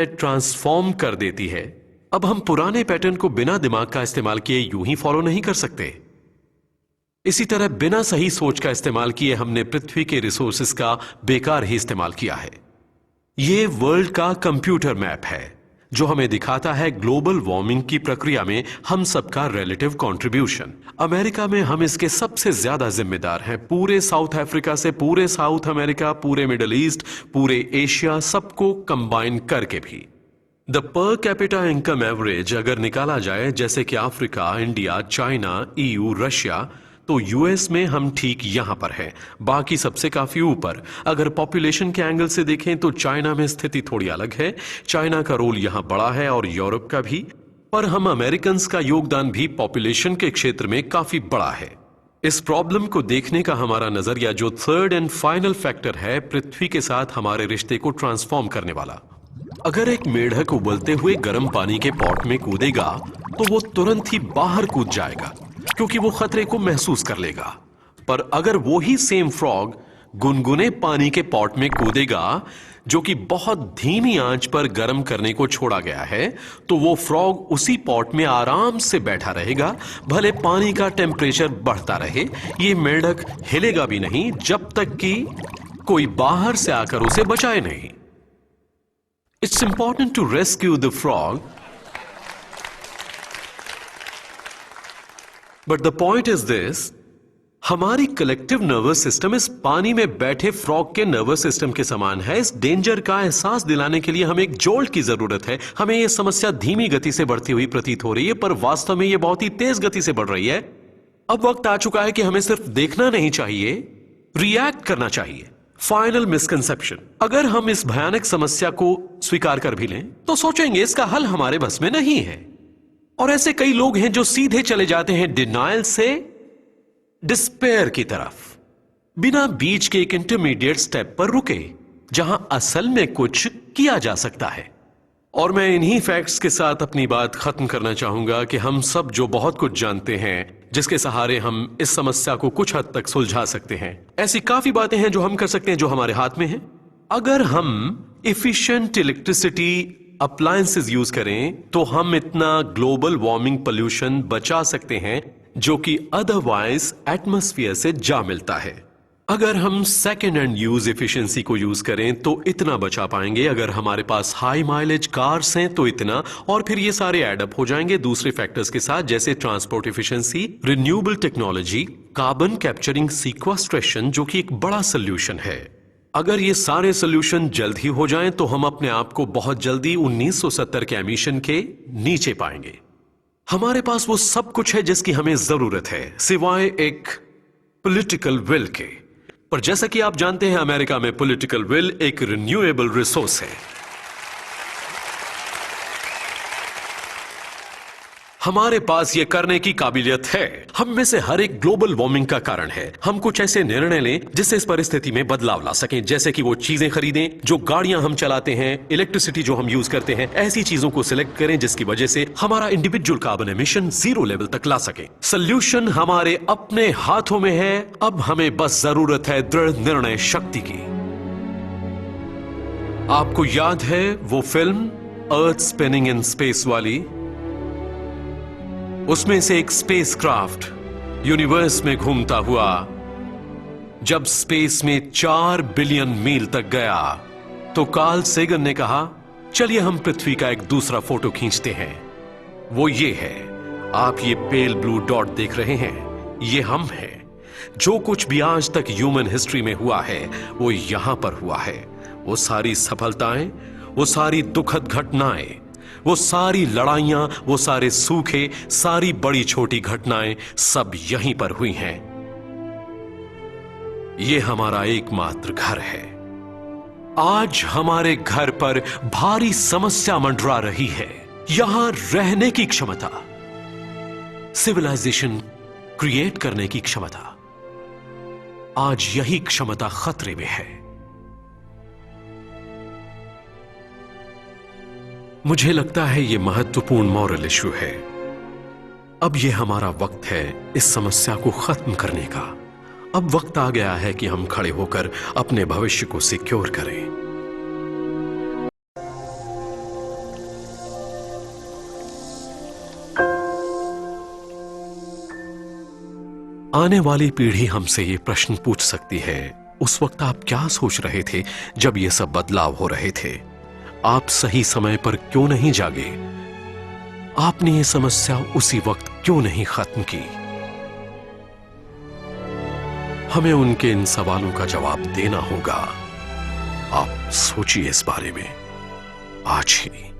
Transform कर देती है। अब हम पुराने पैटर्न को बिना दिमाग का इस्तेमाल किए यूं ही फॉलो नहीं कर सकते। इसी तरह बिना सही सोच का इस्तेमाल किए हमने पृथ्वी के रिसोर्सेज का बेकार ही इस्तेमाल किया है। यह वर्ल्ड का कंप्यूटर मैप है जो हमें दिखाता है ग्लोबल वार्मिंग की प्रक्रिया में हम सबका रिलेटिव कंट्रीब्यूशन। अमेरिका में हम इसके सबसे ज्यादा जिम्मेदार हैं, पूरे साउथ अफ्रीका से पूरे साउथ अमेरिका, पूरे मिडिल ईस्ट, पूरे एशिया, सबको कंबाइन करके भी। The per capita income average अगर निकाला जाए, जैसे कि Africa, India, China, EU, Russia, तो यूएस में हम ठीक यहां पर हैं, बाकी सबसे काफी ऊपर। अगर पॉपुलेशन के एंगल से देखें तो चाइना में स्थिति थोड़ी अलग है, चाइना का रोल यहां बड़ा है और यूरोप का भी, पर हम अमेरिकन का योगदान भी पॉपुलेशन के क्षेत्र में काफी बड़ा है। इस प्रॉब्लम को देखने का हमारा नजरिया जो थर्ड एंड फाइनल फैक्टर है पृथ्वी के साथ हमारे रिश्ते को ट्रांसफॉर्म करने वाला। अगर एक मेढक उबलते हुए गर्म पानी के पॉट में कूदेगा तो वो तुरंत ही बाहर कूद जाएगा क्योंकि वो खतरे को महसूस कर लेगा। पर अगर वो ही सेम फ्रॉग गुनगुने पानी के पॉट में कूदेगा जो कि बहुत धीमी आंच पर गर्म करने को छोड़ा गया है, तो वो फ्रॉग उसी पॉट में आराम से बैठा रहेगा, भले पानी का टेम्परेचर बढ़ता रहे। ये मेढक हिलेगा भी नहीं जब तक कि कोई बाहर से आकर उसे बचाए नहीं। It's important to rescue the frog, but the point is this, हमारी कलेक्टिव नर्वस सिस्टम इस पानी में बैठे फ्रॉग के नर्वस सिस्टम के समान है। इस डेंजर का एहसास दिलाने के लिए हमें एक जोल्ट की जरूरत है। हमें यह समस्या धीमी गति से बढ़ती हुई प्रतीत हो रही है, पर वास्तव में यह बहुत ही तेज गति से बढ़ रही है। अब वक्त आ चुका है कि हमें सिर्फ देखना नहीं चाहिए, रिएक्ट करना चाहिए। फाइनल मिसकंसेप्शन, अगर हम इस भयानक समस्या को स्वीकार कर भी लें तो सोचेंगे इसका हल हमारे बस में नहीं है। और ऐसे कई लोग हैं जो सीधे चले जाते हैं डिनायल से डिस्पेयर की तरफ, बिना बीच के एक इंटरमीडिएट स्टेप पर रुके जहां असल में कुछ किया जा सकता है। और मैं इन्हीं फैक्ट्स के साथ अपनी बात खत्म करना चाहूंगा कि हम सब जो बहुत कुछ जानते हैं, जिसके सहारे हम इस समस्या को कुछ हद तक सुलझा सकते हैं। ऐसी काफी बातें हैं जो हम कर सकते हैं जो हमारे हाथ में है। अगर हम एफिशिएंट इलेक्ट्रिसिटी अप्लायंसेस यूज करें तो हम इतना ग्लोबल वार्मिंग पोल्यूशन बचा सकते हैं जो कि अदरवाइज एटमॉस्फेयर से जा मिलता है। अगर हम सेकेंड हैंड यूज एफिशिएंसी को यूज करें तो इतना बचा पाएंगे। अगर हमारे पास हाई माइलेज कार्स हैं तो इतना, और फिर ये सारे एडअप हो जाएंगे दूसरे फैक्टर्स के साथ, जैसे transport efficiency, renewable technology, carbon capturing sequestration जो कि एक बड़ा सोल्यूशन है। अगर ये सारे सोल्यूशन जल्द ही हो जाएं तो हम अपने आप को बहुत जल्दी 1970 के एमिशन के नीचे पाएंगे। हमारे पास वो सब कुछ है जिसकी हमें जरूरत है, सिवाय एक पॉलिटिकल विल के। पर जैसा कि आप जानते हैं, अमेरिका में पॉलिटिकल विल एक रिन्यूएबल रिसोर्स है। हमारे पास ये करने की काबिलियत है। हम में से हर एक ग्लोबल वार्मिंग का कारण है। हम कुछ ऐसे निर्णय लें जिससे इस परिस्थिति में बदलाव ला सकें, जैसे कि वो चीजें खरीदें, जो गाड़ियां हम चलाते हैं, इलेक्ट्रिसिटी जो हम यूज करते हैं, ऐसी चीजों को सिलेक्ट करें जिसकी वजह से हमारा इंडिविजुअल कार्बन एमिशन 0 लेवल तक ला सके। सोल्यूशन हमारे अपने हाथों में है। अब हमें बस जरूरत है दृढ़ निर्णय शक्ति की। आपको याद है वो film earth spinning in space वाली? उसमें से एक स्पेसक्राफ्ट यूनिवर्स में घूमता हुआ जब स्पेस में 4 बिलियन मील तक गया तो कार्ल सेगन ने कहा, चलिए हम पृथ्वी का एक दूसरा फोटो खींचते हैं। वो ये है, आप ये पेल ब्लू डॉट देख रहे हैं, ये हम हैं। जो कुछ भी आज तक ह्यूमन हिस्ट्री में हुआ है वो यहां पर हुआ है। वो सारी सफलताएं, वो सारी दुखद घटनाएं, वो सारी लड़ाइयां, वो सारे सूखे, सारी बड़ी छोटी घटनाएं सब यहीं पर हुई हैं। ये हमारा एकमात्र घर है। आज हमारे घर पर भारी समस्या मंडरा रही है, यहां रहने की क्षमता, सिविलाइजेशन क्रिएट करने की क्षमता। आज यही क्षमता खतरे में है। मुझे लगता है यह महत्वपूर्ण मॉरल इशू है। अब यह हमारा वक्त है इस समस्या को खत्म करने का। अब वक्त आ गया है कि हम खड़े होकर अपने भविष्य को सिक्योर करें। आने वाली पीढ़ी हमसे ये प्रश्न पूछ सकती है, उस वक्त आप क्या सोच रहे थे जब ये सब बदलाव हो रहे थे? आप सही समय पर क्यों नहीं जागे? आपने ये समस्या उसी वक्त क्यों नहीं खत्म की? हमें उनके इन सवालों का जवाब देना होगा। आप सोचिए इस बारे में आज ही।